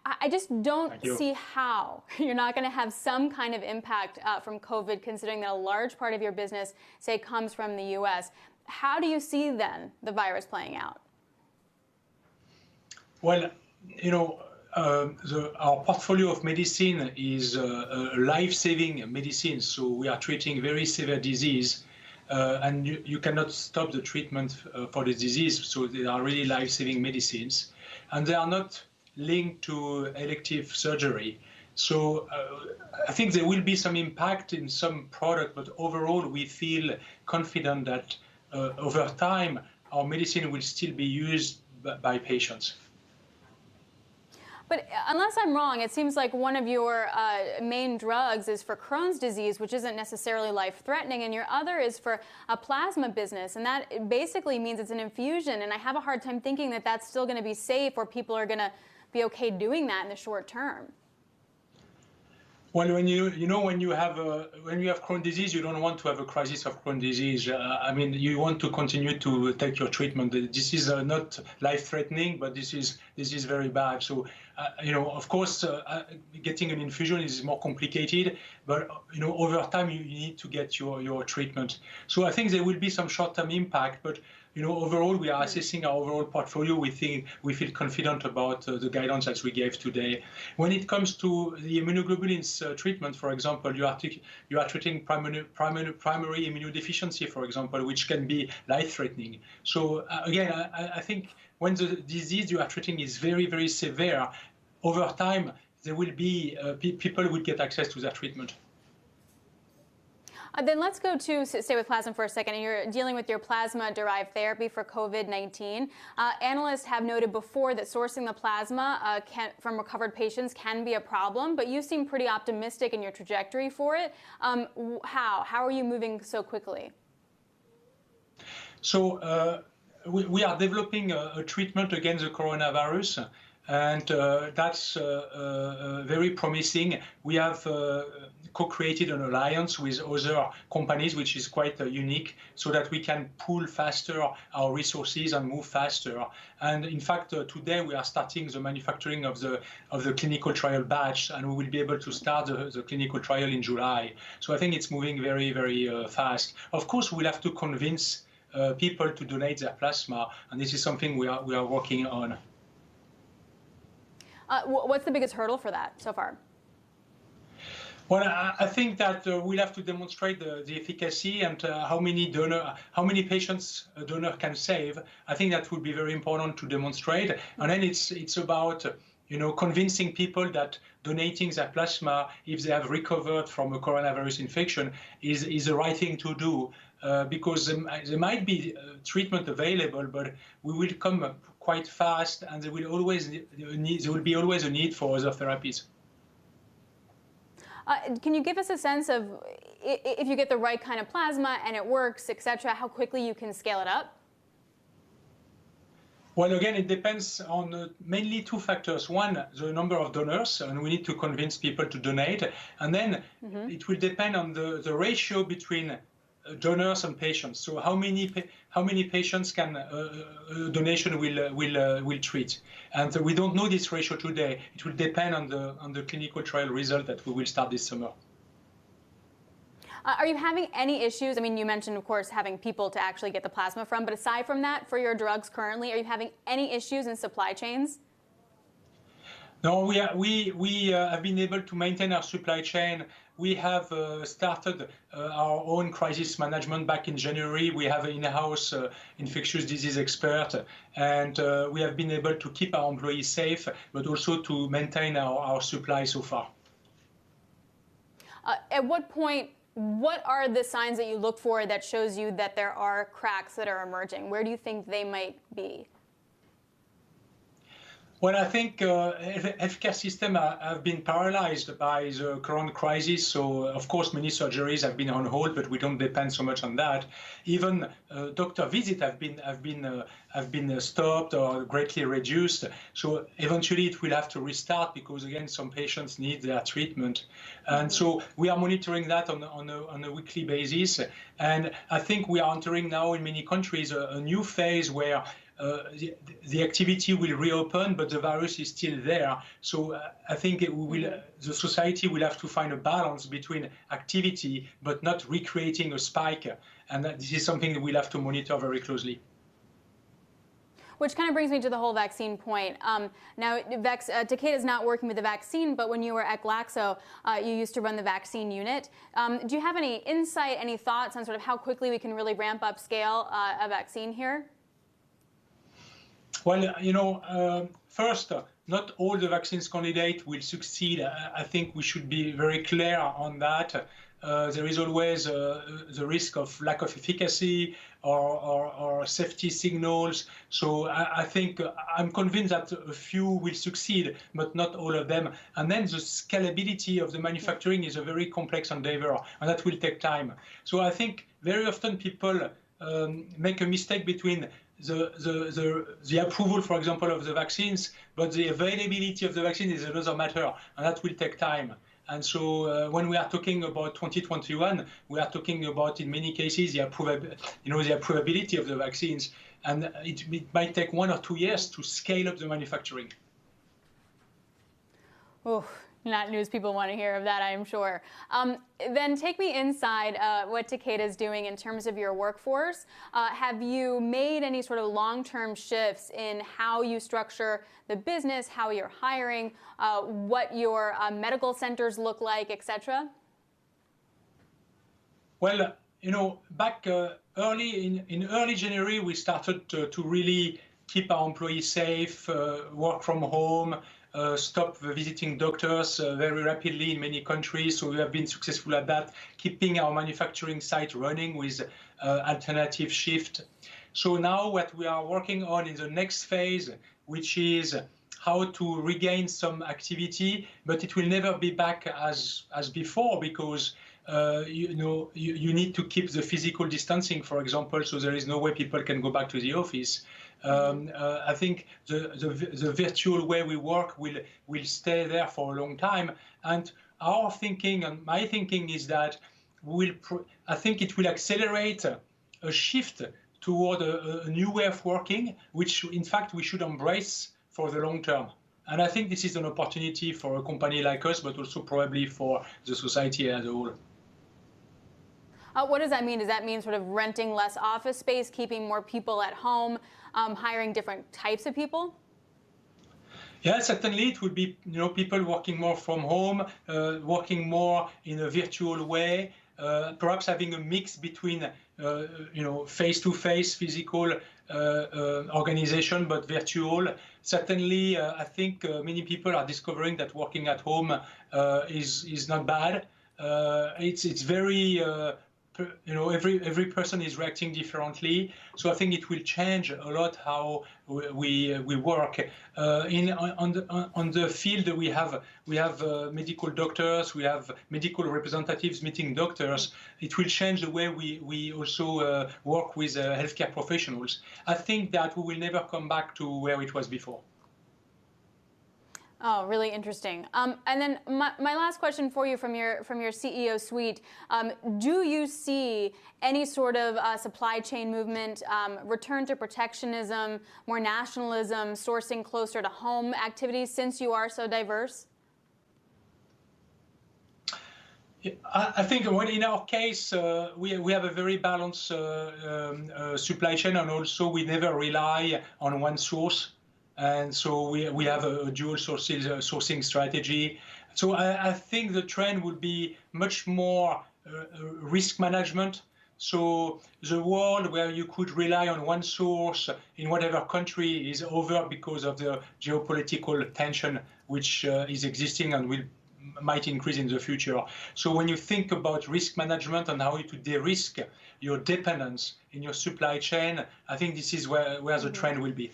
I just don't see how you're not going to have some kind of impact from COVID, considering that a large part of your business, say, comes from the U.S. How do you see then the virus playing out? Well, our portfolio of medicine is life-saving medicine, so we are treating very severe disease, and you cannot stop the treatment for the disease, so they are really life-saving medicines, and they are not linked to elective surgery. So I think there will be some impact in some product, but overall we feel confident that over time our medicine will still be used by patients. But unless I'm wrong, it seems like one of your main drugs is for Crohn's disease, which isn't necessarily life-threatening, and your other is for a plasma business, and that basically means it's an infusion. And I have a hard time thinking that that's still going to be safe, or people are going to be okay doing that in the short term. Well, when you have Crohn's disease, you don't want to have a crisis of Crohn's disease. I mean, you want to continue to take your treatment. This is not life-threatening, but this is very bad. So, of course, getting an infusion is more complicated, but over time you need to get your treatment. So I think there will be some short-term impact, but overall, we are assessing our overall portfolio. We feel confident about the guidance that we gave today. When it comes to the immunoglobulins treatment, for example, you are treating primary immunodeficiency, for example, which can be life-threatening. So again, I think when the disease you are treating is very, very severe, over time there will be people will get access to their treatment. Then let's go to stay with plasma for a second. And you're dealing with your plasma-derived therapy for COVID-19. Analysts have noted before that sourcing the plasma from recovered patients can be a problem, but you seem pretty optimistic in your trajectory for it. How are you moving so quickly? So we are developing a treatment against the coronavirus, and that's very promising. We have co-created an alliance with other companies, which is quite unique, so that we can pool faster our resources and move faster. And in fact, today we are starting the manufacturing of the clinical trial batch, and we will be able to start the clinical trial in July. So I think it's moving very, very fast. Of course, we'll have to convince people to donate their plasma, and this is something we are working on. What's the biggest hurdle for that so far? Well, I think that we'll have to demonstrate the efficacy and how many patients a donor can save. I think that would be very important to demonstrate. And then it's about convincing people that donating their plasma, if they have recovered from a coronavirus infection, is the right thing to do. Because there might be treatment available, but we will come quite fast, and there will be always a need for other therapies. Can you give us a sense of, if you get the right kind of plasma and it works, et cetera, how quickly you can scale it up? Well, again, it depends on mainly two factors. One, the number of donors, and we need to convince people to donate. And then it will depend on the ratio between donors and patients. So how many patients can donation will treat, and we don't know this ratio today. It will depend on the clinical trial result that we will start this summer. Are you having any issues? I mean, you mentioned, of course, having people to actually get the plasma from, but aside from that, for your drugs currently, are you having any issues in supply chains? No, we have been able to maintain our supply chain. We have started our own crisis management back in January. We have an in-house infectious disease expert, and we have been able to keep our employees safe, but also to maintain our supply so far. At what point, what are the signs that you look for that shows you that there are cracks that are emerging? Where do you think they might be? Well, I think healthcare systems have been paralyzed by the current crisis. So, of course, many surgeries have been on hold, but we don't depend so much on that. Even doctor visits have been stopped or greatly reduced. So eventually it will have to restart because, again, some patients need their treatment. And so we are monitoring that on a weekly basis. And I think we are entering now in many countries a new phase where the activity will reopen, but the virus is still there. So I think the society will have to find a balance between activity, but not recreating a spike. And this is something that we'll have to monitor very closely. Which kind of brings me to the whole vaccine point. Now, Takeda is not working with the vaccine, but when you were at Glaxo, you used to run the vaccine unit. Do you have any insight, any thoughts on sort of how quickly we can really ramp up scale a vaccine here? Well, first, not all the vaccines candidates will succeed. I think we should be very clear on that. There is always the risk of lack of efficacy or safety signals. So I think I'm convinced that a few will succeed, but not all of them. And then the scalability of the manufacturing is a very complex endeavor, and that will take time. So I think very often people make a mistake between the approval, for example, of the vaccines, but the availability of the vaccine is another matter, and that will take time. And so when we are talking about 2021, we are talking about, in many cases, the approvability of the vaccines, and it might take 1 or 2 years to scale up the manufacturing. Oh, not news people want to hear of that, I am sure. Then take me inside what Takeda is doing in terms of your workforce. Have you made any sort of long-term shifts in how you structure the business, how you're hiring, what your medical centers look like, etc.? Well, back in early January, we started to really keep our employees safe, work from home, stop visiting doctors very rapidly in many countries. So we have been successful at that, keeping our manufacturing site running with alternative shift. So now what we are working on in the next phase, which is how to regain some activity, but it will never be back as before, because you need to keep the physical distancing, for example, so there is no way people can go back to the office. I think the virtual way we work will stay there for a long time. And our thinking and my thinking is that I think it will accelerate a shift toward a new way of working, which in fact we should embrace for the long term. And I think this is an opportunity for a company like us, but also probably for the society as a whole. What does that mean? Does that mean sort of renting less office space, keeping more people at home, hiring different types of people? Yeah, certainly it would be people working more from home, working more in a virtual way, perhaps having a mix between face-to-face physical organization, but virtual. Certainly, I think many people are discovering that working at home is not bad. It's very every person is reacting differently, so I think it will change a lot how we work. On the field, we have medical doctors, we have medical representatives meeting doctors. It will change the way we also work with healthcare professionals. I think that we will never come back to where it was before. Oh, really interesting. And then my last question for you from your CEO suite, do you see any sort of supply chain movement, return to protectionism, more nationalism, sourcing closer to home activities since you are so diverse? I think in our case, we have a very balanced supply chain, and also we never rely on one source. And so we have a dual sourcing strategy. So I think the trend would be much more risk management. So the world where you could rely on one source in whatever country is over because of the geopolitical tension which is existing and might increase in the future. So when you think about risk management and how to de-risk your dependence in your supply chain, I think this is where the trend will be.